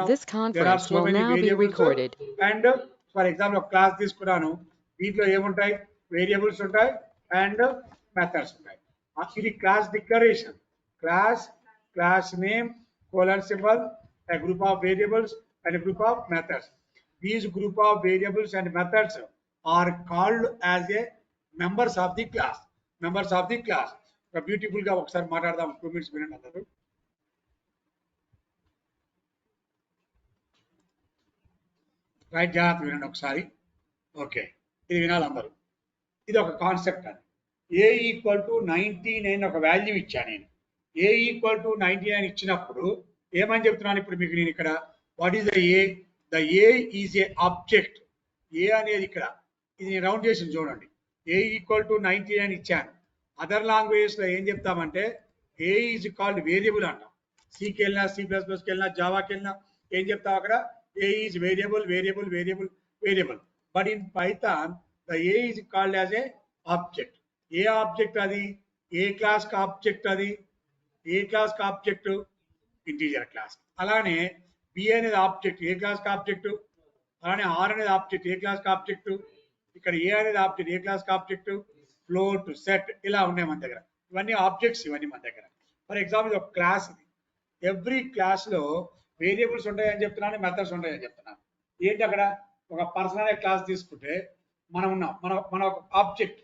This conference will now be recorded. And for example, class తీసుకున్నాను, దీంట్లో ఏముంటాయి, variables ఉంటాయి అండ్ మెథడ్స్ ఉంటాయి. ఇది class declaration, class name, colon symbol, a group of variables and a group of methods. These group of variables and methods are called as a members of the class. Beautiful గా ఒకసారి మాట్లాడదాం, 2 minutes వినండి అందరూ. Right, జాగ్రత్త వినండి ఒకసారి. Okay, ఇది వినాలి అందరూ. ఇది ఒక కాన్సెప్ట్. అని ఏ ఈక్వల్ టు 99 ఒక వాల్యూ ఇచ్చా నేను. ఏ ఈక్వల్ టు 99 ఇచ్చినప్పుడు ఏమని చెప్తున్నాను ఇప్పుడు మీకు నేను ఇక్కడ, what is the A? The A is a object. A అనేది ఇక్కడ ఇది నేను రౌండ్ చేసి చూడండి. ఏ ఈక్వల్ టు 99 ఇచ్చాను. అదర్ లాంగ్వేజెస్ లో ఏం చెప్తామంటే ఏ ఈజ్ కాల్డ్ వేరియబుల్ అంటాం. సికి వెళ్ళినా, C++కి వెళ్ళినా, జావాకి వెళ్ళినా ఏం చెప్తాం అక్కడ, A is variable. But in Python, the A is called as a object. A object adi, A class ka object adi, A class ka object integer class. Alane B అనేది object, A class ka object. అలానే R అనేది object, A class ka object. ఇక్కడ A అనేది object, A class ka object. Float, set ఇలా ఉన్నాయి మన దగ్గర. ఇవన్నీ ఆబ్జెక్ట్స్, ఇవన్నీ మన దగ్గర. ఫర్ ఎగ్జాంపుల్ ఒక క్లాస్, ఎవ్రీ క్లాస్ లో వేరియబుల్స్ ఉంటాయని చెప్తున్నాను, మెథడ్స్ ఉంటాయని చెప్తున్నాను. ఏంటి అక్కడ, ఒక పర్సన్ అనే క్లాస్ తీసుకుంటే మనం ఉన్నాం, మన ఒక ఆబ్జెక్ట్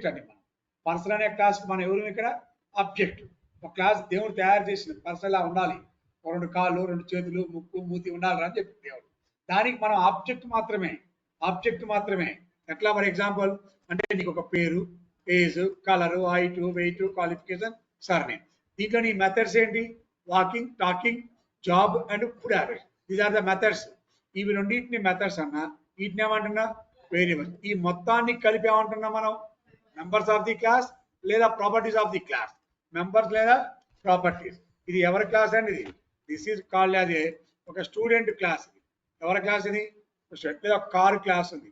అండి. మనం పర్సన్ అనే క్లాస్ మనం ఎవరు ఇక్కడ ఆబ్జెక్ట్. ఒక క్లాస్ దేవుడు తయారు చేసిన పర్సన్ లా ఉండాలి, 2 కాళ్ళు, 2 చేతులు, ముక్కు, మూతి ఉండాలి అని చెప్పి దేవుడు. దానికి మనం ఆబ్జెక్ట్ మాత్రమే. ఎట్లా, ఫర్ ఎగ్జాంపుల్ అంటే నీకు ఒక పేరు, age, colour, height, weight, qualification, surname. దీంట్లో నీ మెథడ్స్ ఏంటి, walking, talking, job and food habits. These are the methods. ఇవి రెండింటిని మెథడ్స్ అన్నా, వీటిని ఏమంటున్నా వేరియబుల్స్. ఈ మొత్తాన్ని కలిపి ఏమంటున్నా మనం మెంబర్స్ ఆఫ్ ది క్లాస్ లేదా properties of the class. Members లేదా ప్రాపర్టీస్. ఇది ఎవరి క్లాస్ అండి? దిస్ ఈజ్ కాల్డ్ యాజ్ ఏ ఒక స్టూడెంట్ క్లాస్. ఇది ఎవరి క్లాస్? ఇది లేదా ఒక కార్ క్లాస్ ఉంది.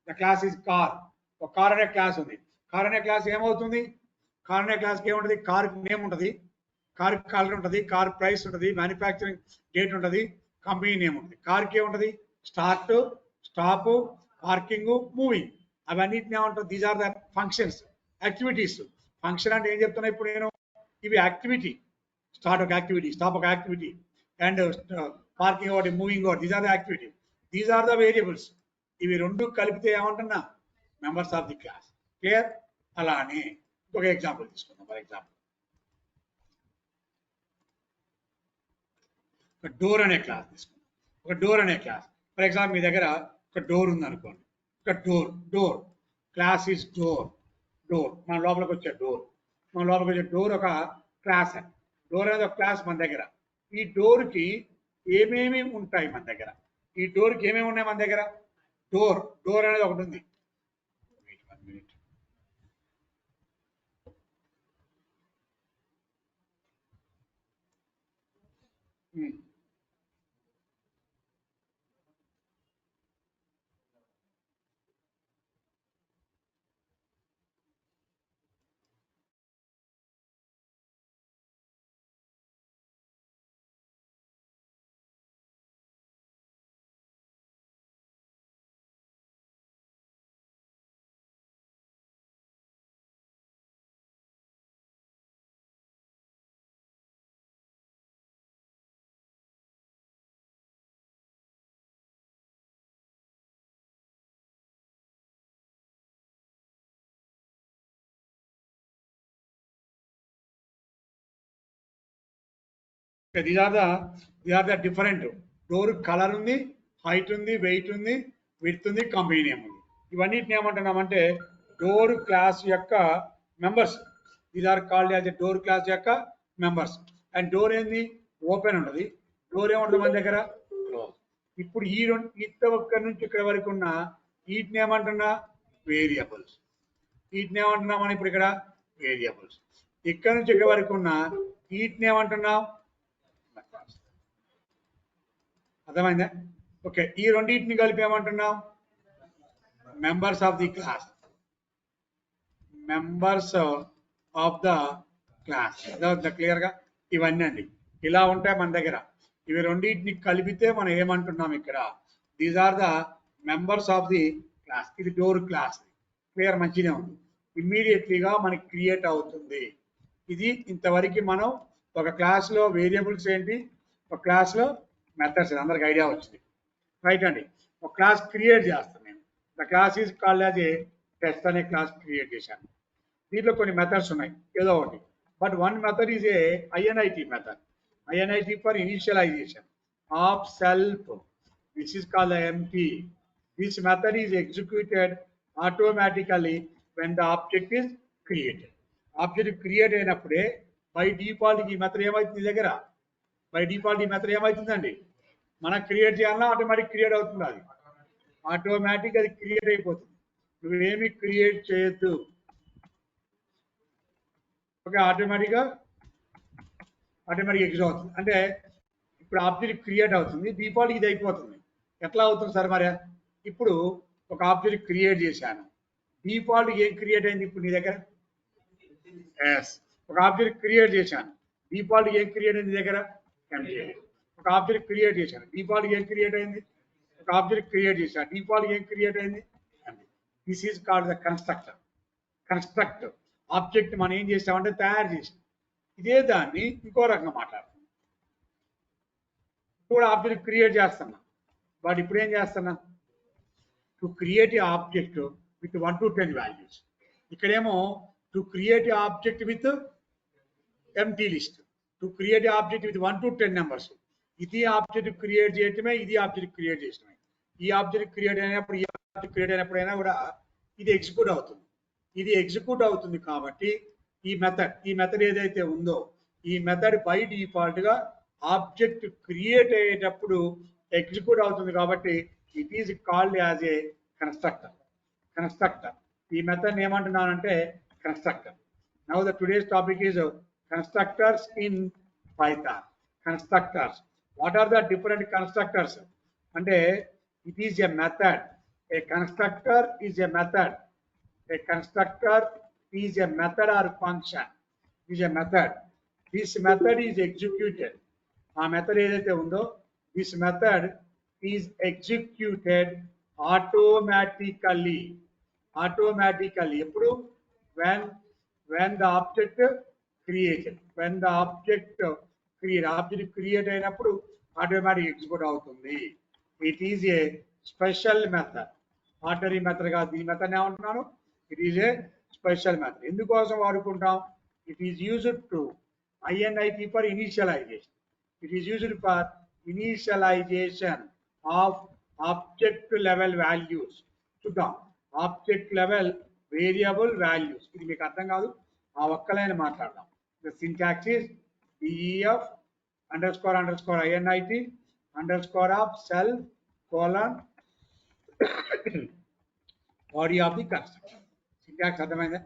The class is car. ఒక కార్ అనే క్లాస్ ఉంది. కార్ అనే క్లాస్ ఏమవుతుంది, కార్ అనే క్లాస్కి ఏముంటుంది, కార్ నేమ్ ఉంటుంది, కార్ కలర్ ఉంటుంది, కార్ ప్రైస్ ఉంటుంది, మ్యానుఫ్యాక్చరింగ్ డేట్ ఉంటుంది, కంపెనీ నేమ్ ఉంటుంది. కార్కి ఏముంటుంది, స్టార్ట్, స్టాప్, పార్కింగ్, మూవింగ్. అవన్నిటిని ఏమంటారు, these are the functions, activities. Function అంటే ఏం చెప్తున్నా ఇప్పుడు నేను, ఇవి యాక్టివిటీ. స్టార్ట్ ఒక యాక్టివిటీ, స్టాప్ ఒక యాక్టివిటీ, అండ్ పార్కింగ్ ఒకటి, మూవింగ్ ఒకటి. These are the activity, these are the variables. ఇవి రెండు కలిపితే ఏమంటున్నా members of the class. Clear? అలానే ఒక ఎగ్జాంపుల్ తీసుకుందాం. ఫర్ ఎగ్జాంపుల్ ఒక డోర్ అనే క్లాస్ తీసుకుందాం. ఒక డోర్ అనే క్లాస్. ఫర్ ఎగ్జాంపుల్ మీ దగ్గర ఒక డోర్ ఉంది అనుకోండి. ఒక డోర్ క్లాస్ ఈజ్ డోర్. మన లోపలికి వచ్చే డోర్ ఒక క్లాస్. డోర్ అనేది ఒక క్లాస్ మన దగ్గర. ఈ డోర్కి ఏమేమి ఉంటాయి మన దగ్గర, ఈ డోర్కి ఏమేమి ఉన్నాయి మన దగ్గర, డోర్ అనేది ఒకటి ఉంది. These are the different. Door colour ఉంది, హైట్ ఉంది, వెయిట్ ఉంది, విడ్త్ ఉంది, కంపెనీ నేమ్ ఉంది. ఇవన్నిటిని ఏమంటున్నామంటే డోర్ క్లాస్ యొక్క members. These are called as a door class యొక్క మెంబర్స్. అండ్ డోర్ ఏంది, ఓపెన్ ఉంటుంది. డోర్ ఏముంటుంది మన దగ్గర, క్లోజ్. ఇప్పుడు ఈ ఒక్క నుంచి ఇక్కడ వరకు ఉన్న వీటిని ఏమంటున్నా వేరియబుల్స్. వీటిని ఏమంటున్నాం మనం ఇప్పుడు ఇక్కడ వేరియబుల్స్. ఇక్కడ నుంచి ఇక్కడ వరకు ఉన్న వీటిని ఏమంటున్నాం, అర్థమైందా? ఓకే, ఈ రెండింటిని కలిపి ఏమంటున్నాం members of the class. Clear గా ఇవన్నీ అండి ఇలా ఉంటాయి మన దగ్గర. ఇవి రెండింటిని కలిపితే మనం ఏమంటున్నాం ఇక్కడ, these are the members of the class. ఇది డోర్ క్లాస్. క్లియర్, మంచిగా ఉంది. ఇమ్మీడియట్లీగా మనకి క్రియేట్ అవుతుంది. ఇది ఇంతవరకు మనం ఒక క్లాస్లో వేరియబుల్స్ ఏంటి, ఒక క్లాస్లో మెథడ్స్, అందరికి ఐడియా వచ్చింది రైట్ అండి. ఒక క్లాస్ క్రియేట్ చేస్తాను నేను. The class is called as a test అనే క్లాస్ క్రియేట్ చేశాను. దీంట్లో కొన్ని మెథడ్స్ ఉన్నాయి ఏదో ఒకటి, but one method is a INIT method. INIT for initialization of self. This is called empty. This method is executed automatically when the object is created. Object create అయినప్పుడే by default ఈ method ఏమవుతుంది దగ్గర, by default ఈ method ఏమవుతుందండి, మనం create చేయాలన్నా automatic create అవుతుంది. అది ఆటోమేటిక్ అది క్రియేట్ అయిపోతుంది. నువ్వేమి క్రియేట్ చేయొద్దు. ఓకే, ఆటోమేటిక్గా ఎగ్జిక్యూట్ అవుతుంది. అంటే ఇప్పుడు ఆబ్జెక్ట్ క్రియేట్ అవుతుంది, డిఫాల్ట్ ఇది అయిపోతుంది. ఎట్లా అవుతుంది సార్ మరి? ఇప్పుడు ఒక ఆబ్జెక్ట్ క్రియేట్ చేశాను, డిఫాల్ట్ ఏం క్రియేట్ అయింది ఇప్పుడు నీ దగ్గర? ఎస్, ఒక ఆబ్జెక్ట్ క్రియేట్ చేశాను, డిఫాల్ట్ ఏం క్రియేట్ అయింది దగ్గర? ఎంటీ. ఒక ఆబ్జెక్ట్ క్రియేట్ చేశాను, డిఫాల్ట్ ఏం క్రియేట్ అయింది? ఒక ఆబ్జెక్ట్ క్రియేట్ చేశాను, డిఫాల్ట్ ఏం క్రియేట్ అయింది? Empty. This is called the constructor. Construct object మనం ఏం చేస్తామంటే తయారు చేసాం. ఇదే దాన్ని ఇంకో రకంగా మాట్లాడుతున్నాం. ఇప్పుడు ఆబ్జెక్ట్ క్రియేట్ చేస్తున్నా, బట్ ఇప్పుడు ఏం చేస్తున్నా, to create a object with 1 to 10 values. ఇక్కడేమో to create a object with empty list, to create a object with 1 to 10 numbers. ఇది ఆబ్జెక్ట్ క్రియేట్ చేయటమే, ఇది ఆబ్జెక్ట్ క్రియేట్ చేయటమే. ఈ ఆబ్జెక్ట్ క్రియేట్ అయినప్పుడు, ఈ ఆబ్జెక్ట్ క్రియేట్ అయినప్పుడైనా కూడా ఇది ఎగ్జిక్యూట్ అవుతుంది. ఇది ఎగ్జిక్యూట్ అవుతుంది కాబట్టి ఈ మెథడ్ ఏదైతే ఉందో ఈ మెథడ్ బై డిఫాల్ట్ గా ఆబ్జెక్ట్ క్రియేట్ అయ్యేటప్పుడు ఎగ్జిక్యూట్ అవుతుంది. కాబట్టి it is called as a constructor. Constructor ఈ మెథడ్ ఏమంటున్నానంటే constructor. Now the today's topic is constructors in Python. Constructors, what are the different constructors అంటే it is a method. A constructor is a method. A constructor is a method or function. Is a method. This method is executed. ఆ method ఏదైతే ఉందో this method is executed automatically. ఎప్పుడు? when the object created. when the object create అయినప్పుడు automatic execute అవుతుంది. It is a special method. Ordinary method కాదు. ఈ method ఏమంటున్నాను, it is a special method. ఎందుకోసం వాడుకుంటాం? It is used to INIT for initialization. It is used for initialization of object level values. చూద్దాం, object level variable values. ఇది మీకు అర్థం కాదు, ఆ ఒక్కలైన మాట్లాడదాం. The syntax is DEF __ INIT _ self : body of the construction. Syntax అర్థమైందా?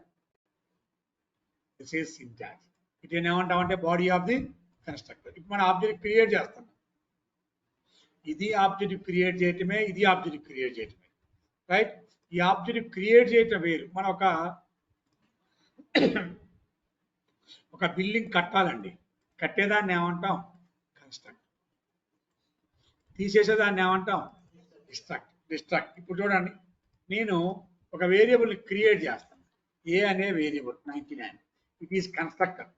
This is syntax. It ఏమంటామంటే బాడీ ఆఫ్ ది కన్స్ట్రక్టర్. ఇప్పుడు మనం ఆబ్జెక్ట్ క్రియేట్ చేస్తాం. ఇది ఆబ్జెక్ట్ క్రియేట్ చేయటమే, ఇది ఆబ్జెక్ట్ క్రియేట్ చేయటమే, రైట్? ఈ ఆబ్జెక్ట్ క్రియేట్ చేయటం వేరు. మనం ఒక బిల్డింగ్ కట్టాలండి. కట్టేదాన్ని ఏమంటాం? కన్స్ట్రక్ట్. తీసేసేదాన్ని ఏమంటాం? డిస్ట్రక్ట్. ఇప్పుడు చూడండి, నేను ఒక వేరియబుల్ క్రియేట్ చేస్తాను. ఏ అనే variable 99. It is constructor.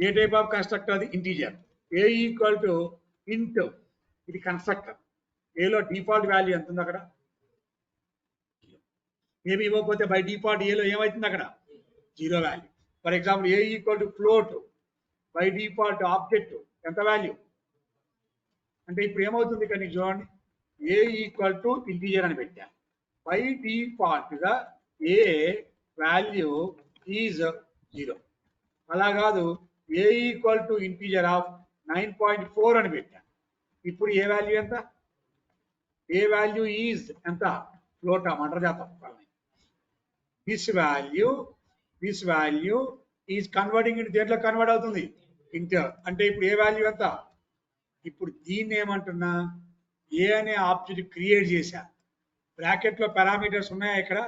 A type of constructor? అది integer. A equal to int. ఇది కన్స్ట్రక్టర్. ఏలో డిఫాల్ట్ వాల్యూ ఎంత ఉంది అక్కడ? ఏమి ఇవ్వకపోతే బై డిఫాల్ట్ ఏలో ఏమవుతుంది అక్కడ? 0 value. For example A equal to float. By default object ఎంత వాల్యూ అంటే ఇప్పుడు ఏమవుతుంది ఇక్కడ నీకు చూడండి, ఏ ఈక్వల్ టు ఇంటీజర్ అని పెట్టాను. బై డిఫాల్ట్ గా ఏ వాల్యూ ఈజ్ 0. అలా కాదు, ఏ ఈక్వల్ టు ఇంటీజర్ ఆఫ్ 9.4 అని పెట్టాను. ఇప్పుడు ఏ వాల్యూ ఎంత? ఏ వాల్యూ ఈజ్ ఎంత? ఫ్లోట్ అంటారు చేస్తాం. This value is converting into దేంట్లో కన్వర్ట్ అవుతుంది? ఇంటర్. అంటే ఇప్పుడు ఏ వాల్యూ ఎంత? ఇప్పుడు దీన్ని ఏమంటున్నా, ఏ అనే ఆబ్జెక్ట్ క్రియేట్ చేశా. బ్రాకెట్లో పారామీటర్స్ ఉన్నాయా ఇక్కడ?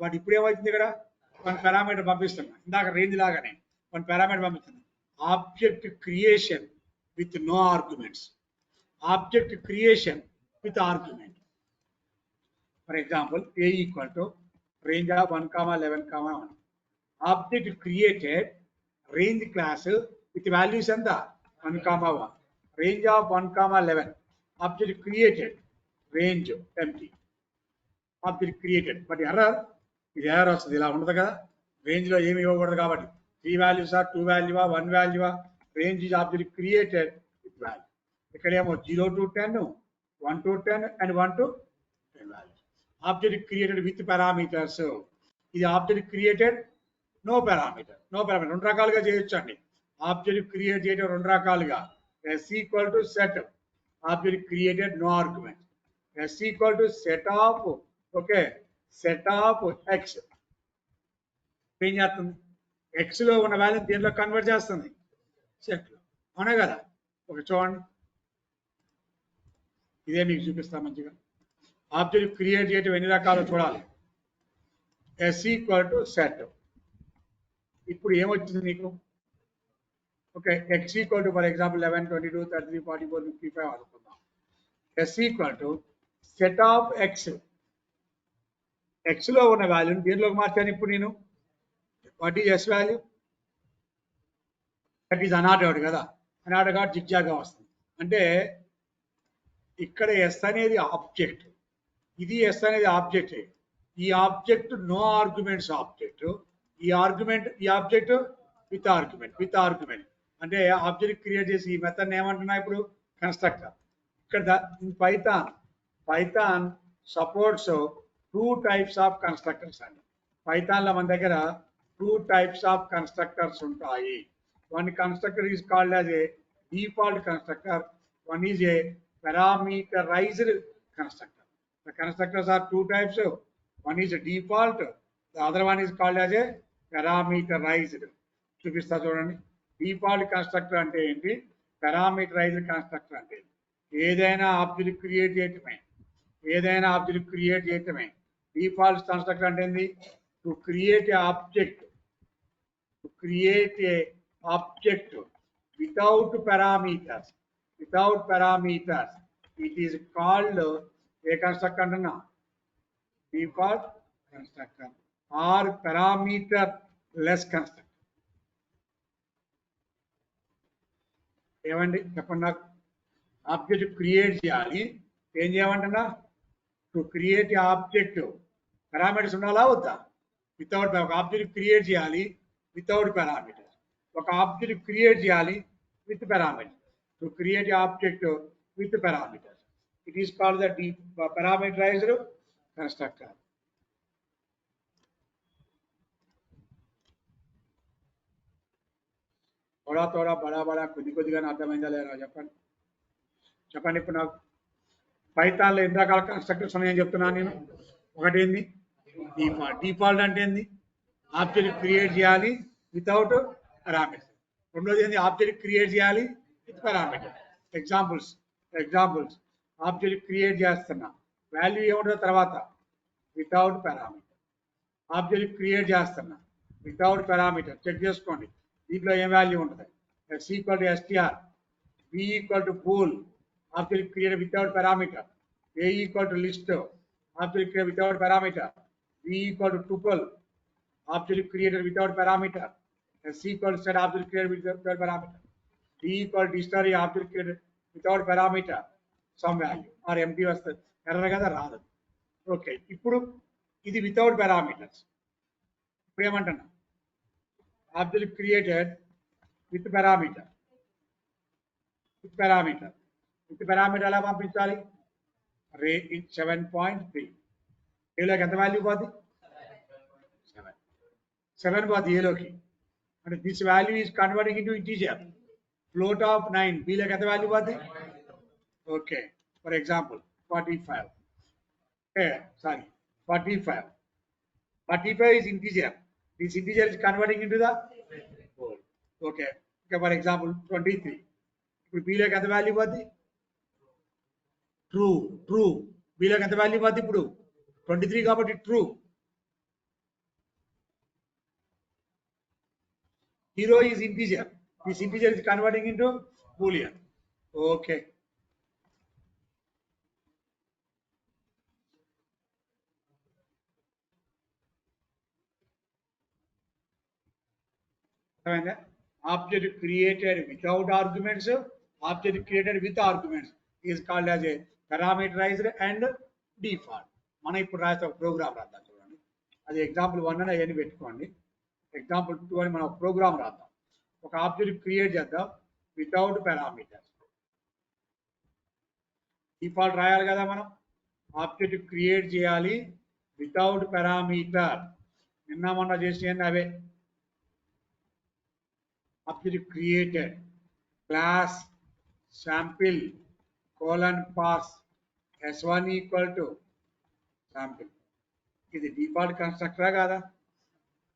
వాటి ఇప్పుడు ఏమవుతుంది ఇక్కడ? 1 పారామీటర్ పంపిస్తున్నా. ఇందాక రేంజ్ లాగానే 1 పారామీటర్ పంపిస్తున్నా. Object creation with no arguments. Object creation with argument. For example, A equal to range of 1, 11, 1. Object created range class with values and the 1, 1. Range of 1, 11. Object created range empty. Object created. But error, ఇది error వస్తుంది ఇలా ఉండదు కదా రేంజ్లో ఏమి ఇవ్వకూడదు కాబట్టి 3 values 2 value 1 value range is object created with value. ఇక్కడేమో 0 to 10, 1 to 10 and 1 to 10 values. Object created with parameters. ఇది object created no parameter. రెండు రకాలుగా చేయొచ్చు అండి. ఆబ్జెక్ట్ క్రియేట్ చేయడం రెండు రకాలుగా. S equal to set. Object created no argument. S equal to set of set of x. ఏం చేస్తుంది x లో ఉన్న వాల్యూ దీనిలో కన్వర్ట్ చేస్తుంది సెట్ లో అవునా కదా చూడండి ఇదే మీకు చూపిస్తాను మంచిగా ఆబ్జెక్ట్ క్రియేట్ చేయడం ఎన్ని రకాలు చూడాలి S equal to set. ఇప్పుడు ఏమొచ్చింది నీకు x equal to for example 11 22 33 44 55 అనుకుందాం S equal to set of x లో ఉన్న వాల్యూని దీనిలోకి మార్చాను ఇప్పుడు నేను what is S value that is unordered కదా అనార్డర్డ్ కాబట్టి జిగ్జాగ్గా వస్తుంది అంటే ఇక్కడ S అనేది ఆబ్జెక్ట్ ఇది S అనేది ఆబ్జెక్ట్ ఈ ఆబ్జెక్ట్ నో ఆర్గ్యుమెంట్స్ ఆబ్జెక్ట్ ఈ ఆబ్జెక్ట్ విత్ ఆర్గ్యుమెంట్ అంటే ఆబ్జెక్ట్ క్రియేట్ చేసి ఈ మెథడ్ ఏమంటున్నా ఇప్పుడు కన్స్ట్రక్టర్ ఇక్కడ Python supports 2 types of constructors అండి పైథాన్ లో మన దగ్గర 2 types of constructors ఉంటాయి one constructor is called as a default constructor one is a parameterized constructor the constructors are 2 types one is a default the other one is called as a parameterized చూపిస్తా చూడండి default constructor అంటే ఏంటి parameterised constructor అంటే ఏదైనా object create చేయటమే default constructor అంటే ఏంది to create a object without parameters it is called a constructor అంటున్నా default constructor or parameterless constructor ఏమండి చెప్పండి నాకు ఆబ్జెక్ట్ క్రియేట్ చేయాలి ఏం చేయమంటున్నా టు క్రియేట్ ఆబ్జెక్ట్ పారామీటర్స్ ఉండాలా వద్దా వితౌట్ ఒక ఆబ్జెక్ట్ క్రియేట్ చేయాలి వితౌట్ పారామీటర్స్ ఒక ఆబ్జెక్ట్ క్రియేట్ చేయాలి with parameters to create object with parameters it is called the parameterized constructor తోడా బడా కొద్దిగానే అర్థమైందా లేదా చెప్పండి ఇప్పుడు నాకు పైథాన్లో ఎన్ని రకాల కన్స్ట్రక్టర్స్ ఉన్నాయని చెప్తున్నాను నేను ఒకటి ఏంది డిఫాల్ట్ అంటే ఏంది ఆబ్జెక్ట్ క్రియేట్ చేయాలి వితౌట్ పారామీటర్స్ రెండోది ఏంది ఆబ్జెక్ట్ క్రియేట్ చేయాలి with parameter examples object create చేస్తున్నా వాల్యూ ఏముంటుందో తర్వాత వితౌట్ పారామీటర్ ఆబ్జెక్ట్ క్రియేట్ చేస్తున్నా వితౌట్ పారామీటర్ చెక్ చేసుకోండి దీంట్లో ఏం వాల్యూ ఉంటుంది x equal to str b equal to pool object created without parameter a equal to list object created without parameter b equal to tuple object created without parameter s equal to set object created without parameter d equal to dictionary object created without parameter some value or empty వస్తుంది error కదా రాదు okay ఇప్పుడు ఇది without parameters ఇప్పుడు ఏమంటున్నా object created with parameter ఎలా పంపించాలి రే 7.3 ఏలోకి ఎంత వాల్యూ పోద్ది 7 పోద్ది ఏలోకి అంటే this value is converting into integer float of 9 బీలోకి ఎంత వాల్యూ పోద్ది okay for example 45 is integer. This integer is converting into the whole. Okay. For example, 23. If B like the value was true. B like the value was 23 కాబట్టి true. 0 is integer. This integer is converting into boolean. Okay. Object created without arguments, object created with arguments is called as a parameterized and default. మనం ఇప్పుడు రాస్తే ఒక program రాద్దాం చూడండి. అది example 1 అని అవన్నీ పెట్టుకోండి. ఎగ్జాంపుల్ 2 అని మనం ప్రోగ్రామ్ రాద్దాం. ఒక ఆబ్జెక్ట్ క్రియేట్ చేద్దాం వితౌట్ పారామీటర్స్. డిఫాల్ట్ రాయాలి కదా మనం. ఆబ్జెక్ట్ క్రియేట్ చేయాలి వితౌట్ పారామీటర్. నిన్న మొన్న చేసేయండి అవే. Object created class sample colon pass s1 equal to sample. ఇది డిఫాల్ట్ కన్స్ట్రక్టరా కాదా?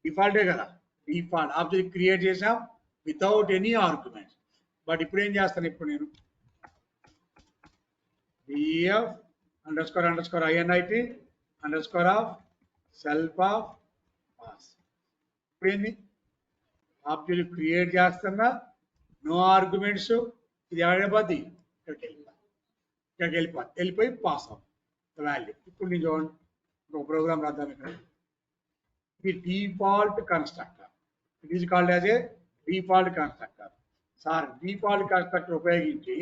డిఫాల్టే కదా. డిఫాల్ట్ ఆబ్జెక్ట్ క్రియేట్ చేసాం వితౌట్ ఎనీ ఆర్గ్యుమెంట్స్. బట్ ఇప్పుడు ఏం చేస్తాను, ఇప్పుడు నేను df underscore underscore init underscore of self of pass. ఇప్పుడు ఏంది, ఆబ్జెక్ట్ క్రియేట్ చేస్తున్నా, నో ఆర్గ్యుమెంట్స్. ఇది ఎవరైపోద్ది, ఇక్కడికి వెళ్ళిపోయి పాస్ అవుతుంది వాల్యూ. ఇప్పుడు నేను చూడండి ఒక ప్రోగ్రామ్ రాద్దాం. ఇక్కడ ఇది default constructor. It is called as a default constructor. Sir default constructor ఉపయోగించి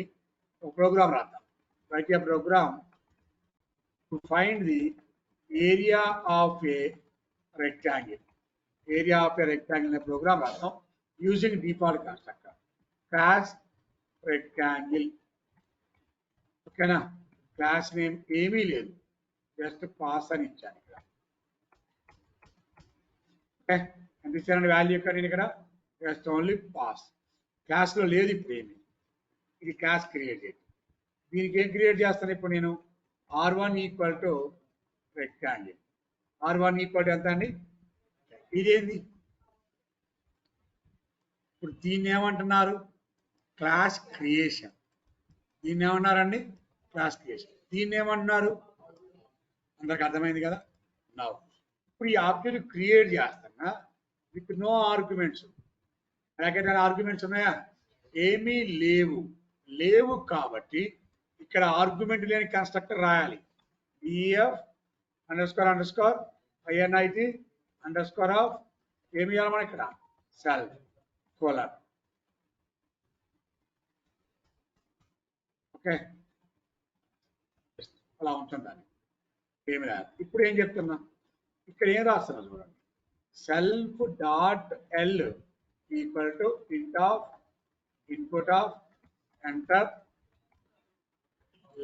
ఒక ప్రోగ్రామ్ రాద్దాం. Write a program to find the area of a rectangle. Area of a rectangle అనే ప్రోగ్రామ్ రాద్దాం using default constructor class rectangle. ఓకేనా? Class name ఏమీ లేదు, just pass అని ఇచ్చాను ఇక్కడ. ఓకే, ఎంత ఇచ్చానండి వాల్యూ ఇక్కడ? నేను ఇక్కడ జస్ట్ ఓన్లీ పాస్. క్లాస్లో లేదు ఇప్పుడు ఏమి. ఇది క్లాస్ క్రియేట్ చేయండి. దీనికి ఏం క్రియేట్ చేస్తాను ఇప్పుడు నేను? r1 equal to rectangle. r1 equal to ఎంత అండి? ఇదేంది ఇప్పుడు? దీన్ని ఏమంటున్నారు? Class creation. దీన్ని ఏమన్నారండి? Class creation. దీన్ని ఏమంటున్నారు? అందరికి అర్థమైంది కదా. నౌ ఇప్పుడు ఈ ఆబ్జెక్ట్ క్రియేట్ చేస్తున్నా విత్ నో ఆర్గ్యుమెంట్స్. బ్రాకెట్ అని ఆర్గ్యుమెంట్స్ ఉన్నాయా? ఏమీ లేవు కాబట్టి ఇక్కడ ఆర్గ్యుమెంట్ లేని కన్స్ట్రక్టర్ రాయాలి. df underscore underscore init underscore of ఏమి ఇవ్వాలి మనం ఇక్కడ? Self colour. ఓకే, అలా ఉంటుందని ఏమి రాదు. ఇప్పుడు ఏం చెప్తున్నా, ఇక్కడ ఏం రాస్తున్నా చూడండి. Self dot L equal to int of input of enter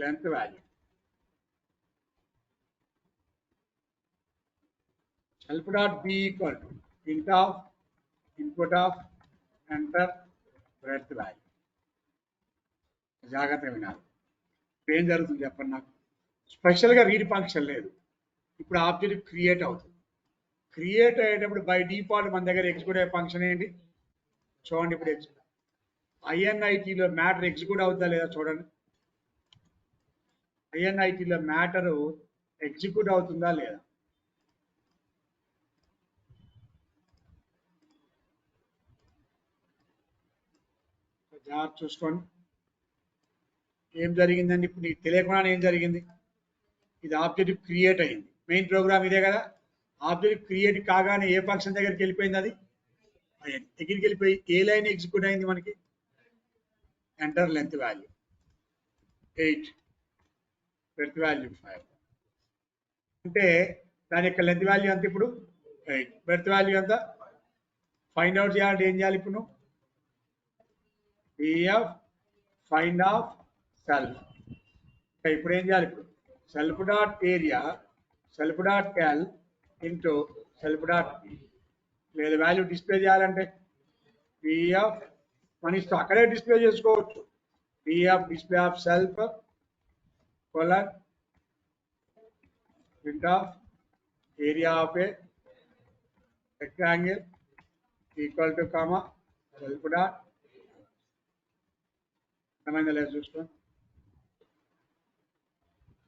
length value. Self dot B equal to int of input of enter breadth value. జాగ్రత్తగా వినాలి. ఇప్పుడు ఏం జరుగుతుంది చెప్పండి నాకు. స్పెషల్గా రీడ్ ఫంక్షన్ లేదు. ఇప్పుడు ఆబ్జెక్ట్ క్రియేట్ అవుతుంది. క్రియేట్ అయ్యేటప్పుడు బై డిఫాల్ట్ మన దగ్గర ఎగ్జిక్యూట్ అయ్యే ఫంక్షన్ ఏంటి చూడండి. ఇప్పుడు INITలో మ్యాటర్ ఎగ్జిక్యూట్ అవుతుందా లేదా చూడండి. INITలో మ్యాటరు ఎగ్జిక్యూట్ అవుతుందా లేదా? జాగ్రత్త చూసుకోండి. ఏం జరిగిందండి ఇప్పుడు నీకు తెలియకుండా ఏం జరిగింది? ఇది ఆబ్జెక్ట్ క్రియేట్ అయింది. మెయిన్ ప్రోగ్రామ్ ఇదే కదా. ఆబ్జెక్ట్ క్రియేట్ కాగానే ఏ ఫంక్షన్ దగ్గరికి వెళ్ళిపోయింది? అది దగ్గరికి వెళ్ళిపోయి ఏ లైన్ ఎగ్జిక్యూట్ అయింది మనకి? Enter length value 8, breadth value 5. అంటే దాని యొక్క లెంత్ వాల్యూ ఎంత ఇప్పుడు? 8. బ్రెడ్త్ వాల్యూ ఎంత? ఫైండ్ అవుట్ చేయాలంటే ఏం చేయాలి ఇప్పుడు? df find of self. ఇప్పుడు ఏం చేయాలి? ఇప్పుడు self dot area self dot L into self dot B. లేదా వాల్యూ డిస్ప్లే చేయాలంటే df మన ఇష్టం, అక్కడే డిస్ప్లే చేసుకోవచ్చు. df display of self colon print of area of a rectangle equal to comma self dot. అర్థమైందా లేదు చూసుకోండి.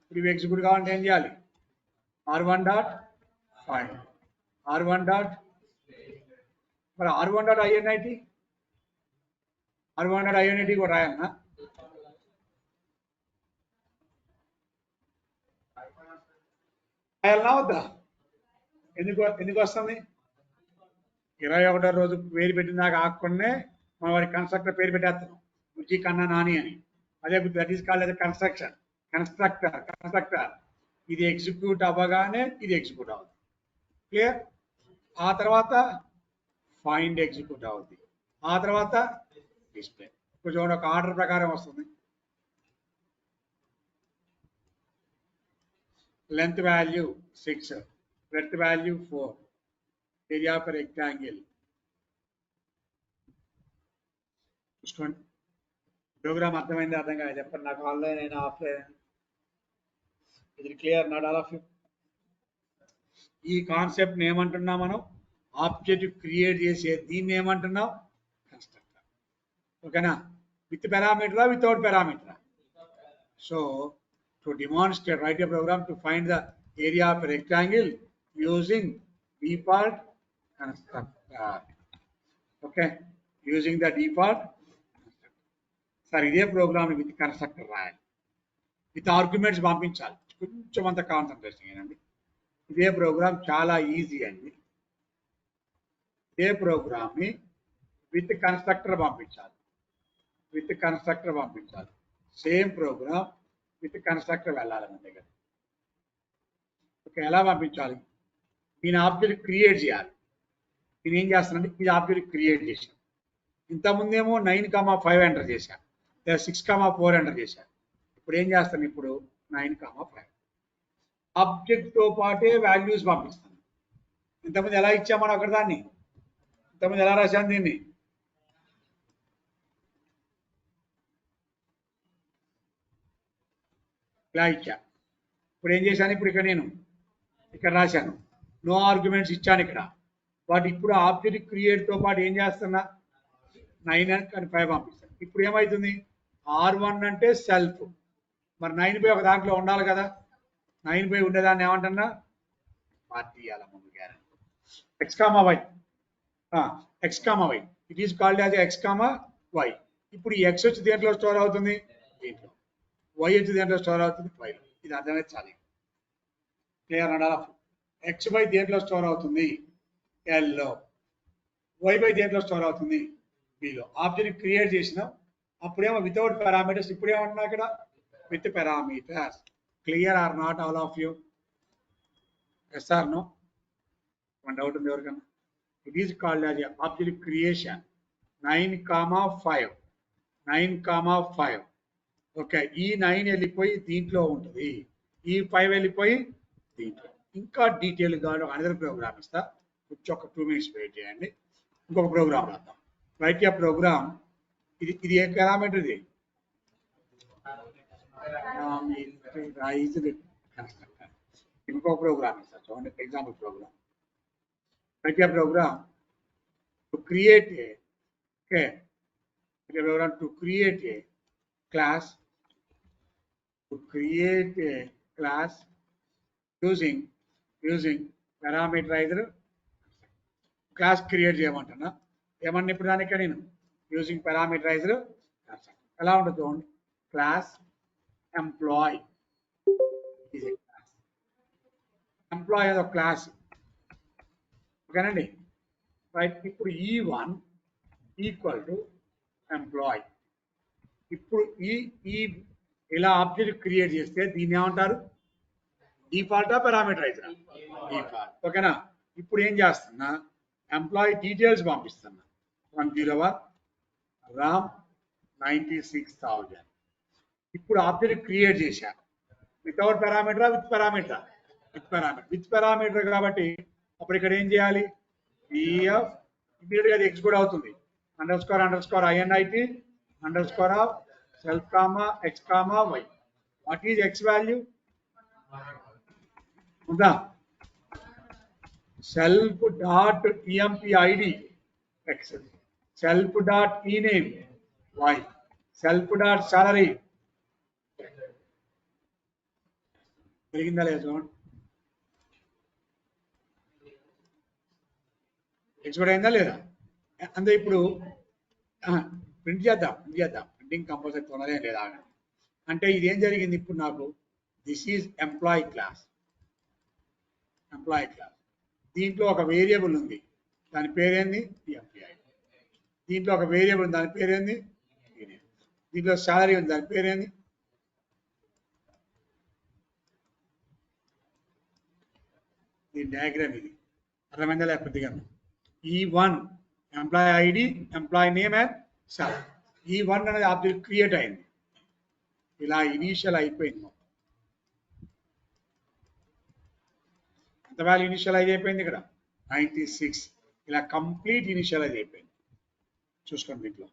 ఇప్పుడు ఇవి ఎగ్జిక్యూట్ కావాలంటే ఏం చేయాలి? r1 dot find r1 dot మరి r1 డాట్ init కూడా రాయాలన్నా? రాయాలనా వద్దా? ఎందుకు వస్తుంది? 21వ రోజు పేరు పెట్టిన దాకా ఆకుండా మనం వాడి కన్స్ట్రక్టర్ పేరు పెట్టేస్తున్నాం, బుజ్జి కన్నా నాని అని. అదే దట్ ఈస్ కాల్డ్ అదే కన్స్ట్రక్టర్. ఇది ఎగ్జిక్యూట్ అవ్వగానే ఇది ఎగ్జిక్యూట్ అవుతుంది. క్లియర్? ఆ తర్వాత ఫైండ్ ఎగ్జిక్యూట్ అవుతుంది. ఆ తర్వాత డిస్ప్లే. కొంచెం ఒక ఆర్డర్ ప్రకారం వస్తుంది. Length value 6, breadth value 4, area of rectangle. చూసుకోండి. ప్రోగ్రామ్ అర్థమైంది, అర్థం కాదు చెప్పండి నాకు. ఆన్లైన్ అయినా ఆఫ్లైన్, ఇది clear? Not all of you. ఈ కాన్సెప్ట్ ఏమంటున్నాం మనం? ఆబ్జెక్ట్ క్రియేట్ చేసే దీన్ని ఏమంటున్నాం? కన్స్ట్రక్టర్. ఓకేనా? విత్ పారామీటరా వితౌట్ పారామీటరా? So to demonstrate, write a program to find the area of a rectangle using default constructor. Okay, using the default constructor. Sir ఇదే ప్రోగ్రామ్ విత్ కన్స్ట్రక్టర్ రాయాలి, విత్ ఆర్గ్యుమెంట్స్ పంపించాలి. కొంచెం అంత కాన్సన్ట్రేషన్ అయ్యండి. ఇదే ప్రోగ్రామ్ చాలా ఈజీ అండి. ఇదే ప్రోగ్రామ్ని విత్ కన్స్ట్రక్టర్ పంపించాలి, సేమ్ ప్రోగ్రామ్ విత్ కన్స్ట్రక్టర్ వెళ్ళాలి మన దగ్గర. ఓకే, ఎలా పంపించాలి? నేను ఆబ్జెక్ట్ క్రియేట్ చేయాలి. నేను ఏం చేస్తానంటే ఇది ఆబ్జెక్ట్ క్రియేట్ చేశాను. ఇంతకుముందేమో 9,5 ఎంటర్ చేశాను, లేదా 6,4 ఎంటర్ చేశాను. ఇప్పుడు ఏం చేస్తాను? ఇప్పుడు 9,5 ఆబ్జెక్ట్తో పాటే వాల్యూస్ పంపిస్తాను. ఇంతకుముందు ఎలా ఇచ్చామని అక్కడ దాన్ని, ఇంతకుముందు ఎలా రాశాను దీన్ని? ఇలా ఇచ్చా. ఇప్పుడు ఏం చేశాను? ఇప్పుడు ఇక్కడ రాశాను, నో ఆర్గ్యుమెంట్స్ ఇచ్చాను ఇక్కడ. బట్ ఇప్పుడు ఆబ్జెక్ట్ క్రియేట్తో పాటు ఏం చేస్తున్నా? 9 అని 5 పంపిస్తాను. ఇప్పుడు ఏమవుతుంది? R1 అంటే సెల్ఫ్, మరి 9 ఒక దాంట్లో ఉండాలి కదా. 9 ఉండేదాన్ని ఏమంటున్నా? పార్టీ ఇవ్వాలి ముందు guarantee. X, Y, it is called as X, Y. ఇప్పుడు ఈ X వచ్చి దేంట్లో స్టోర్ అవుతుంది? దీంట్లో. Y వచ్చి దేంట్లో స్టోర్ అవుతుంది? Yలో. ఇది అర్థమైతే చాలు. క్లియర్ అనాలా? XY దేంట్లో స్టోర్ అవుతుంది? Lలో. YY దేంట్లో స్టోర్ అవుతుంది? Bలో. ఆబ్జెక్ట్ క్రియేట్ చేసినాం, అప్పుడేమో వితౌట్ పారామీటర్స్, ఇప్పుడు ఏమంటున్నా ఇక్కడ? With parameters. Clear or not all of you? Yes or no? మన డౌట్ ఉంది ఎవరికన్నా? It is called as object creation. 9,5. Okay, ఈ 9 వెళ్ళిపోయి దీంట్లో ఉంటుంది, ఈ 5 వెళ్ళిపోయి దీంట్లో. ఇంకా డీటెయిల్గా అనదర్ ప్రోగ్రామ్ ఇస్తా, కొంచెం ఒక 2 minutes వెయిట్ చేయండి. ఇంకొక ప్రోగ్రామ్ రాద్దాం. Write a program. ఇది ఏ పారామీటర్? ఇది ఇంకొక ప్రోగ్రామ్ ఇస్తా చూడండి, example program. Write a program to create a program to create a class using parameterized class create చేయమంటున్నా. ఏమన్నా ఇప్పుడు దానికి నేను యూజింగ్ పారామీటరైజ్డ్ ఎలా ఉంటుంది చూడండి. Class employee is a class. Employee అనే ఒక క్లాస్. ఓకేనండి, రైట్. ఇప్పుడు E1 ఈక్వల్ టు ఎంప్లాయ్. ఇప్పుడు ఈ ఇలా ఆబ్జెక్ట్ క్రియేట్ చేస్తే దీన్ని ఏమంటారు? డిఫాల్టా పారామీటరైజ్డా? డిఫాల్ట్. ఓకేనా? ఇప్పుడు ఏం చేస్తున్నా? ఎంప్లాయీ డీటెయిల్స్ పంపిస్తున్నా. 101 రామ్ 96,000. ఇప్పుడు ఆబ్జెక్ట్ క్రియేట్ చేశా. వితౌట్ పారామీటరా విత్ పారామీటరా? విత్ పారామీటర్ కాబట్టి అప్పుడు ఇక్కడ ఏం చేయాలి? పిఎఫ్ ఇమీడియట్ గా ఎగ్జిక్యూట్ అవుతుంది. __INIT _ self, X, Y. What is X value? self.empid X, self.ename Y, self.salary. పెరిగిందా లేదా చూడండి. ఎగ్జిక్యూట్ అయిందా లేదా? అంటే ఇప్పుడు ప్రింట్ చేద్దాం. ప్రింటింగ్ కంపల్సరీ తొందరగా లేదా అంటే ఇది ఏం జరిగింది? ఇప్పుడు నాకు this is employee class. Employee class. దీంట్లో ఒక వేరియబుల్ ఉంది, దాని పేరేంది ఎంప్లాయీ. దీంట్లో ఒక వేరియబుల్ ఉంది, దాని పేరేంది సీనియర్. దీంట్లో శాలరీ ఉంది, దాని పేరేంది దీని డయాగ్రామ్ ఇది. అర్థమైందా లేకపోతే E1 employee ID, employee name and salary. E1 అనేది ఆబ్జెక్ట్ క్రియేట్ అయింది, ఇలా ఇనీషియల్ అయిపోయింది. ఎంత వాల్యూ ఇనిషియలైజ్ అయిపోయింది ఇక్కడ 96. ఇలా కంప్లీట్ ఇనిషియలైజ్ అయిపోయింది. చూసుకోండి దీంట్లో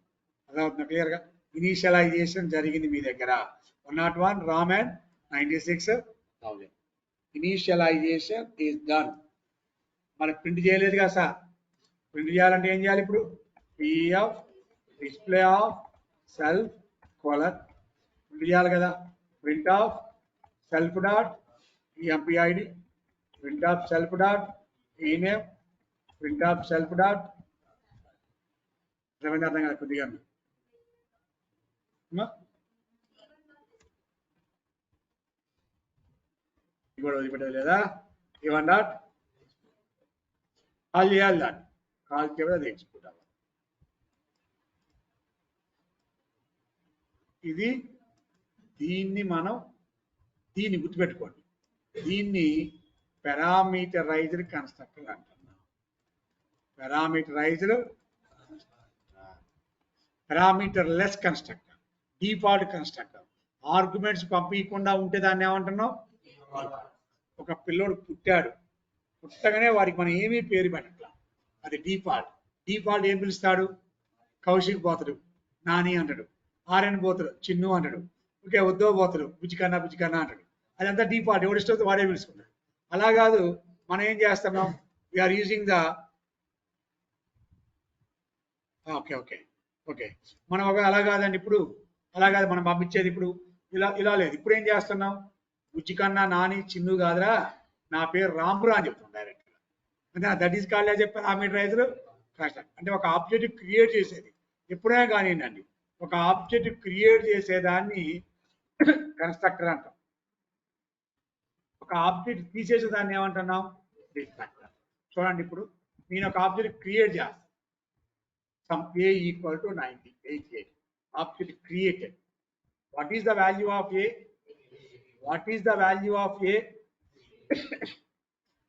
అర్థమవుతుంది క్లియర్గా. ఇనిషియలైజేషన్ జరిగింది మీ దగ్గర 101 Ram and 96,000. Initialization is done. మరి ప్రింట్ చేయలేదు కదా సార్, ప్రింట్ చేయాలంటే ఏం చేయాలి ఇప్పుడు? PF display of self colon print చేయాలి కదా. Print of self dot emp id, print of self dot ename, print of self dot అర్థం కదా కొద్దిగా ఇప్పుడు వదిలిపెట్టదు లేదా. ఇవన్ డాట్ కాల్ చేయాలి, దాన్ని కాల్ చేయడం అది ఎగ్జిక్యూట్ అవ్వాలి. ఇది దీన్ని మనం దీన్ని గుర్తుపెట్టుకోండి, దీన్ని పారామీటరైజ్డ్ కన్స్ట్రక్టర్ అంటున్నాం. Parameterized parameterless constructor, default constructor. Arguments పంపించకుండా ఉంటే దాన్ని ఏమంటున్నాం? ఒక పిల్లోడు పుట్టాడు, పుట్టగానే వాడికి మనం ఏమీ పేరు పెట్టట్లా, అది డిఫాల్ట్. డిఫాల్ట్ ఏం పిలుస్తాడు? కౌశిక్ పోతాడు నాని అంటాడు, ఆర్ఎన్ పోతాడు చిన్ను అంటాడు, ఓకే ఉద్దో పోతాడు బుజ్జికన్నా అంటాడు. అదంతా డిఫాల్ట్, ఎవడు ఇష్టం వాడే పిలుచుకుంటాడు. అలా కాదు, మనం ఏం చేస్తున్నాం? We are using the okay okay okay మనం ఒక అలా కాదండి, ఇప్పుడు అలా కాదు మనం పంపించేది. ఇప్పుడు ఇలా లేదు. ఇప్పుడు ఏం చేస్తున్నాం? బుజ్జికన్నా నాని చిన్ను కాదురా, నా పేరు రామురా అని చెప్తాం డైరెక్ట్గా. అంటే that is called as a parameterised constructor. అంటే ఒక ఆబ్జెక్ట్ క్రియేట్ చేసేది ఎప్పుడైనా కానివ్వండి, ఒక ఆబ్జెక్ట్ క్రియేట్ చేసేదాన్ని కన్స్ట్రక్టర్ అంటాం. ఒక ఆబ్జెక్ట్ తీసేసేదాన్ని ఏమంటున్నాం? డిస్ట్రక్టర్. చూడండి, ఇప్పుడు నేను ఒక ఆబ్జెక్ట్ క్రియేట్ చేస్తాను. Some a equal to 98. Object created. What is the value of a? What is the value of a?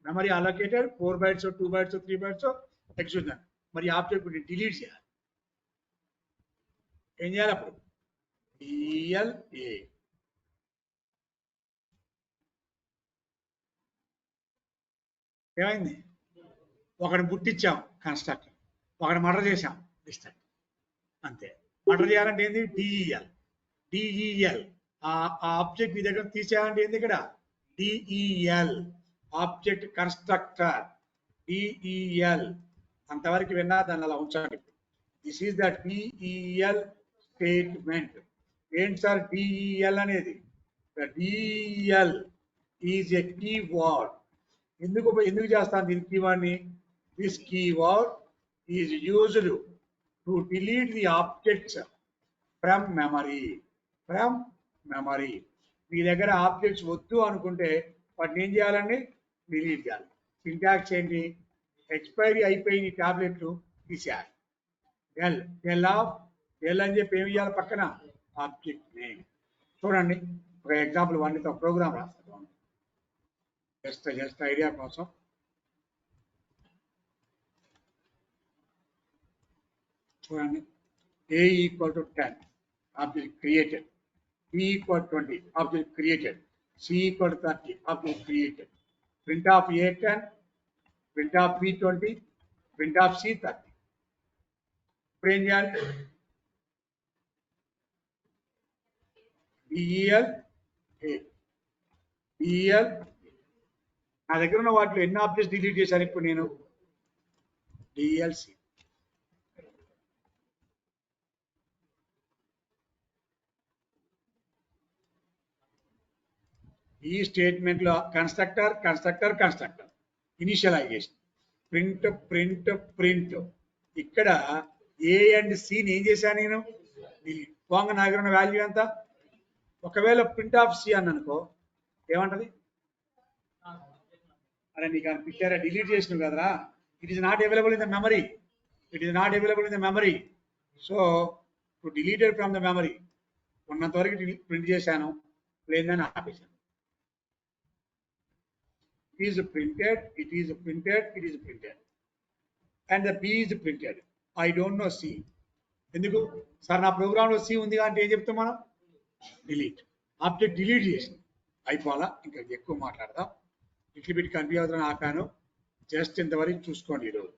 Memory allocated 4 bytes or 2 bytes or 3 bytes or execution. మరి object delete చేయాలి. ఏం చేయాలి అప్పుడు? DLA. ఏమైంది? ఒకటి పుట్టించాం constructor, ఒకటి murder చేసాం destructor. అంతే. మర్డర్ చేయాలంటే ఏంది? డిఈఎల్. ఆ ఆబ్జెక్ట్ మీ దగ్గర తీసేయాలంటే ఏంది? ఇక్కడ డిఈఎల్, ఆబ్జెక్ట్ కన్స్ట్రక్టర్, డిఈఎల్. అంతవరకు విన్నా దాన్ని అలా ఉంచండి. This is the DEL statement. ఏంటి సార్ డిఈఎల్ అనేది? DEL is a keyword. ఎందుకు చేస్తాను దీని కీవర్డ్ని? This keyword is used to delete the objects from memory. మీ దగ్గర ఆబ్జెక్ట్స్ వద్దు అనుకుంటే వాటిని ఏం చేయాలండి? డిలీట్ చేయాలి. సింటాక్స్ ఏంటి? ఎక్స్పైరీ అయిపోయిన టాబ్లెట్లు తీసేయాలి. ఎల్ అని చెప్పి ఏమి చేయాలి? పక్కన ఆబ్జెక్ట్ నేమ్. చూడండి, ఒక ఎగ్జాంపుల్ వాడితో ప్రోగ్రామ్ రాస్తాను జస్ట్ ఐడియా కోసం. చూడండి, a equal to 10, object created. B equal to 20, object created. C equal to 30, object created. Print of A10, print of B20, print of C30. ఇప్పుడు ఏం చేయాలి? DEL A, DEL. నా దగ్గర ఉన్న వాటిలో ఎన్ని ఆబ్జెక్ట్స్ డిలీట్ చేశాను ఇప్పుడు నేను? DLC. ఈ స్టేట్మెంట్ లో కన్స్ట్రక్టర్ ఇనిషియలైజేషన్, ప్రింట్. ఇక్కడ ఏ అండ్ సిని ఏం చేశాను నేను? పోంగ నా దగ్గర ఉన్న వాల్యూ ఎంత? ఒకవేళ ప్రింట్ ఆఫ్ సి అని అనుకో, ఏమంటది? అరే నీకు అనిపించారా డిలీట్ చేసినావు కదరా, it is not available in the memory, it is not available in the memory. So to deleted from the memory, ఉన్నంత వరకు ప్రింట్ చేశాను, లేదని ఆపేశాను. It is printed, it is printed, it is printed. And the B is printed. I don't know C. ఎందుకు sir నా ప్రోగ్రాంలో C ఉంది అంటే ఏం చెప్తాం మనం, డిలీట్. ఆబ్జెక్ట్ డిలీట్ చేసి అయిపోవాలా, ఇంకా ఎక్కువ మాట్లాడదాం. ఇట్లా పెట్టి కన్ఫ్యూజ్ అవుతాను ఆపాను. జస్ట్ ఇంతవరకు చూసుకోండి ఈరోజు.